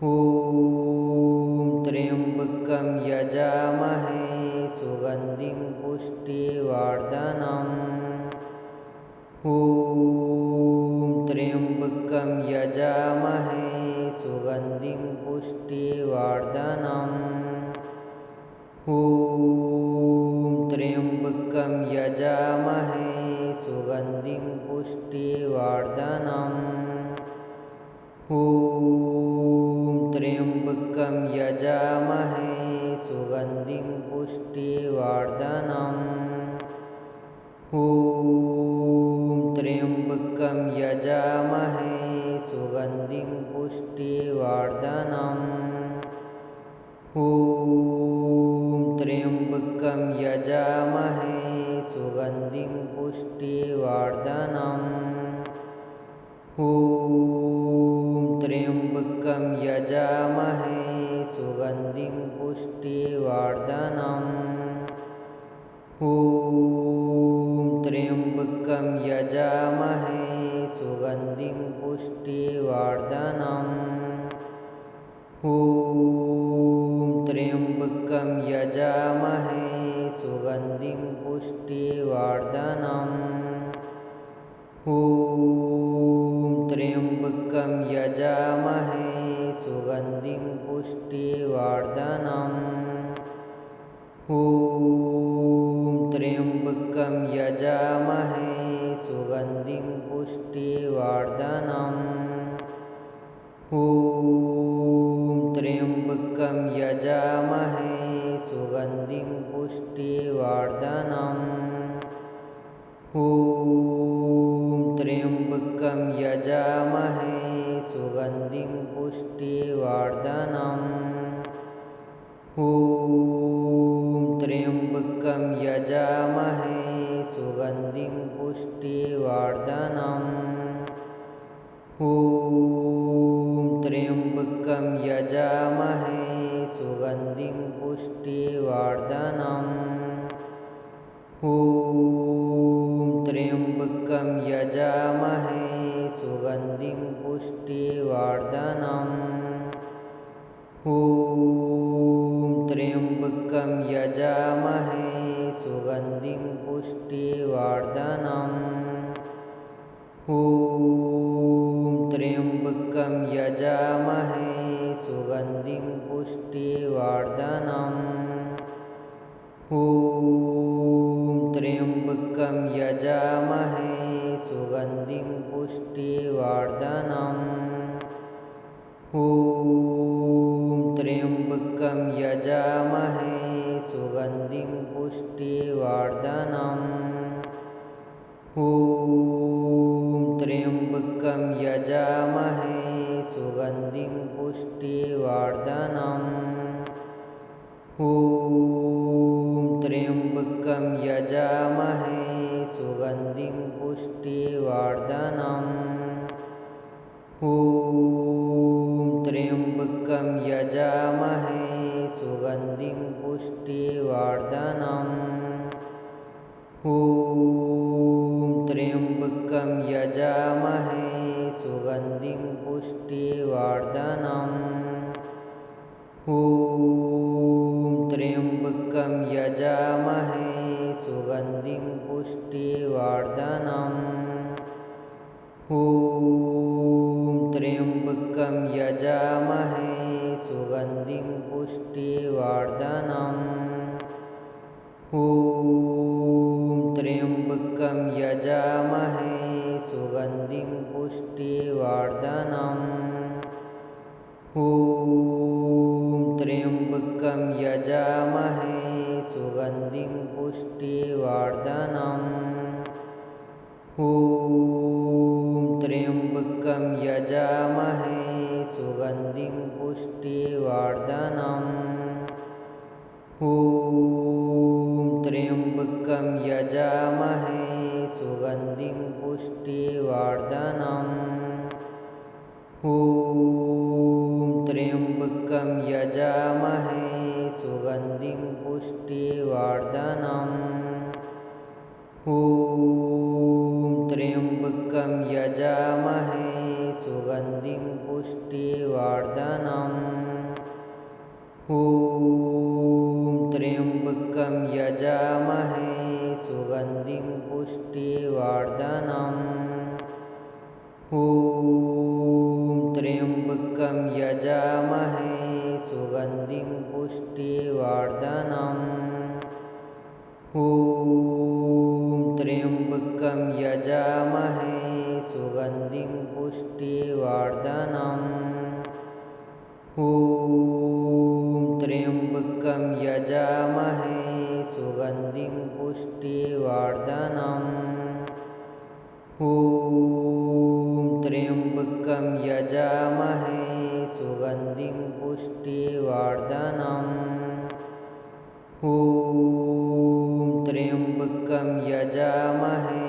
ॐ त्र्यम्बकं यजामहे सुगन्धिं पुष्टिवर्धनम् ॐ त्र्यम्बकं यजामहे सुगन्धिं पुष्टिवर्धनम् ॐ त्र्यम्बकं यजामहे सुगन्धिं पुष्टिवर्धनम् ॐ त्र्यम्बकं यजामहे सुगन्धिं पुष्टिवर्धनम् ॐ त्र्यम्बकं यजामहे सुगन्धिं पुष्टिवर्धनम् ॐ त्र्यम्बकं यजामहे सुगन्धिं पुष्टिवर्धनम् ॐ त्र्यम्बकं यजामहे सुगन्धिं पुष्टिवर्धनम् ॐ त्र्यम्बकं यजामहे सुगन्धिं पुष्टिवर्धनम् ॐ त्र्यम्बकं यजामहे सुगन्धिं पुष्टिवर्धनम् ॐ त्र्यम्बकं यजामहे सुगन्धिं पुष्टिवर्धनम् ॐ त्र्यम्बकं यजामहे सुगन्धिं पुष्टिवर्धनम् ॐ त्र्यम्बकं यजामहे सुगन्धिं पुष्टिवर्धनम् ॐ त्र्यम्बकं यजामहे सुगन्धिं पुष्टिवर्धनम् ॐ त्र्यम्बकं यजामहे सुगन्धिं पुष्टिवर्धनम् ॐ त्र्यम्बकं यजामहे सुगन्धिं पुष्टिवर्धनम् ॐ त्र्यम्बकं यजामहे सुगन्धिं पुष्टिवर्धनम् ॐ त्र्यम्बकं यजामहे सुगन्धिं पुष्टिवर्धनम् ॐ त्र्यम्बकं यजामहे सुगन्धिं पुष्टिवर्धनम् ॐ त्र्यम्बकं यजामहे सुगन्धिं पुष्टिवर्धनम् ॐ त्र्यम्बकं यजामहे सुगन्धिं पुष्टिवर्धनम् ॐ त्र्यम्बकं यजामहे सुगन्धिं पुष्टिवर्धनम् ॐ त्र्यम्बकं यजामहे सुगन्धिं पुष्टिवर्धनम् ॐ त्र्यम्बकं यजामहे सुगन्धिं पुष्टिवर्धनम् ॐ त्र्यम्बकं यजामहे सुगन्धिं पुष्टिवर्धनम् ॐ त्र्यम्बकं यजामहे सुगन्धिं पुष्टिवर्धनम् ॐ त्र्यम्बकं यजामहे सुगन्धिं पुष्टिवर्धनम् ॐ त्र्यम्बकं यजामहे सुगन्धिं पुष्टिवर्धनम् ॐ त्र्यम्बकं यजामहे सुगन्धिं पुष्टिवर्धनम् ॐ त्र्यम्बकं यजामहे सुगन्धिं पुष्टिवर्धनम् ॐ त्र्यम्बकं यजामहे सुगन्धिं पुष्टिवर्धनम् ॐ त्र्यम्बकं यजामहे सुगन्धिं पुष्टिवर्धनम् ॐ त्र्यम्बकं यजामहे सुगन्धिं पुष्टिवर्धनम् पुष्टिवर्धनम् ॐ त्र्यम्बकं यजामहे सुगन्धिं पुष्टिवर्धनम् ॐ त्र्यम्बकं यजामहे सुगन्धिं पुष्टिवर्धनम् ॐ त्र्यम्बकं यजामहे सुगन्धिं पुष्टिवर्धनम् ॐ त्र्यम्बकं यजामहे सुगन्धिं पुष्टिवर्धनम् ॐ त्र्यम्बकं यजामहे सुगन्धिं पुष्टिवर्धनम् ॐ त्र्यम्बकं यजामहे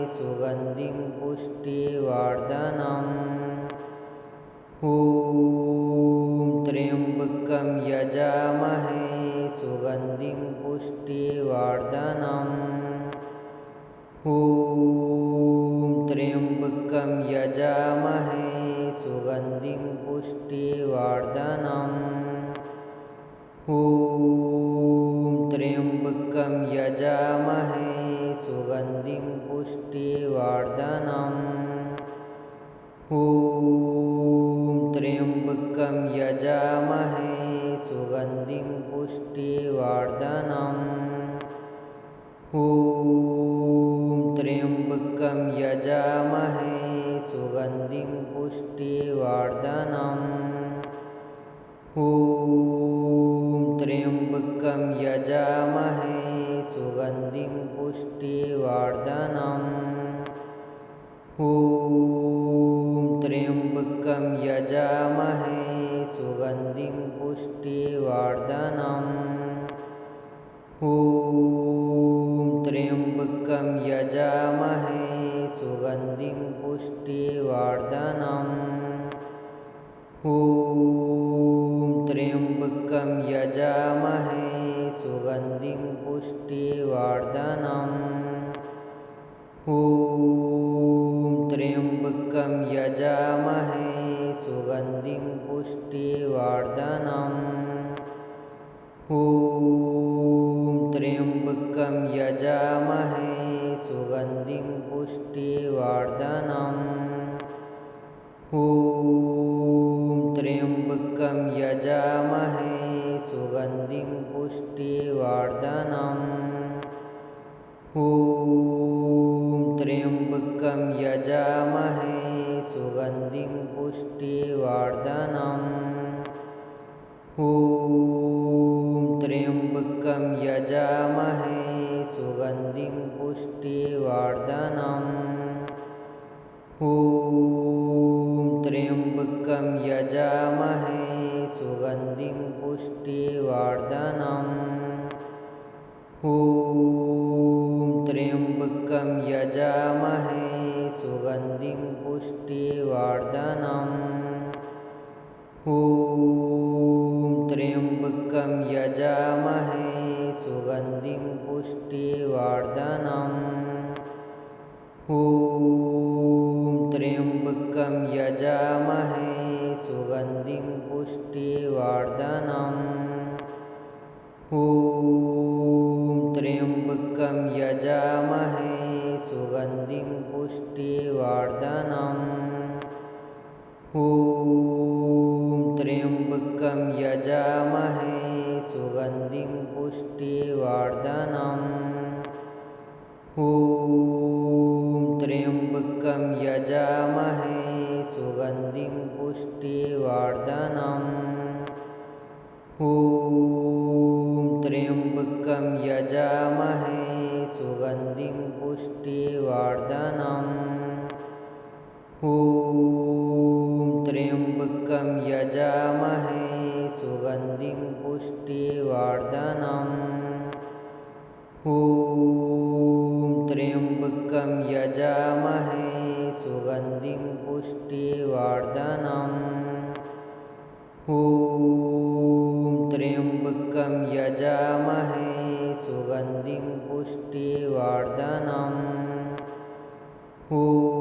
सुगन्धिं पुष्टिवर्धनम् ॐ त्र्यम्बकं यजामहे सुगन्धिं पुष्टिवर्धनम् ॐ त्र्यम्बकं यजामहे सुगन्धिं पुष्टिवर्धनम् ॐ त्र्यम्बकं यजामहे सुगन्धिं पुष्टिवर्धनम् ॐ त्र्यम्बकं यजामहे सुगन्धिं पुष्टिवर्धनम् ॐ त्र्यम्बकं यजामहे सुगन्धिं पुष्टिवर्धनम् ॐ त्र्यम्बकं यजामहे सुगन्धिं पुष्टिवर्धनम् ॐ त्र्यम्बकं यजामहे सुगन्धिं पुष्टिवर्धनम् ॐ त्र्यम्बकं यजामहे सुगन्धिं पुष्टिवर्धनम् ॐ त्र्यम्बकं यजामहे सुगन्धिं पुष्टिवर्धनम् ॐ त्र्यम्बकं यजामहे सुगन्धिं पुष्टिवर्धनम् ॐ त्र्यम्बकं यजामहे सुगन्धिं पुष्टिवर्धनम् ॐ त्र्यम्बकं यजामहे सुगन्धिं पुष्टिवर्धनम् ॐ त्र्यम्बकं यजामहे सुगन्धिं पुष्टिवर्धनम् ॐ त्र्यम्बकं यजामहे सुगन्धिं पुष्टिवर्धनम् ॐ त्र्यम्बकं यजामहे सुगन्धिं पुष्टिवर्धनम् ॐ त्र्यम्बकं यजामहे सुगन्धिं पुष्टिवर्धनम् ॐ त्र्यम्बकं यजामहे सुगन्धिं पुष्टिवर्धनम् ॐ त्र्यम्बकं यजामहे सुगन्धिं पुष्टिवर्धनम् ॐ त्र्यम्बकं यजामहे सुगन्धिं पुष्टिवर्धनम् ॐ त्र्यम्बकं यजामहे सुगन्धिं पुष्टिवर्धनम् ॐ त्र्यम्बकं यजामहे सुगन्धिं पुष्टिवर्धनम् ॐ त्र्यम्बकं यजामहे सुगन्धिं पुष्टिवर्धनम् ॐ त्र्यम्बकं यजामहे सुगन्धिं पुष्टिवर्धनम् ॐ त्र्यम्बकं यजामहे सुगन्धिं पुष्टिवर्धनम् ॐ त्र्यम्बकं यजामहे सुगन्धिं पुष्टिवर्धनम् ॐ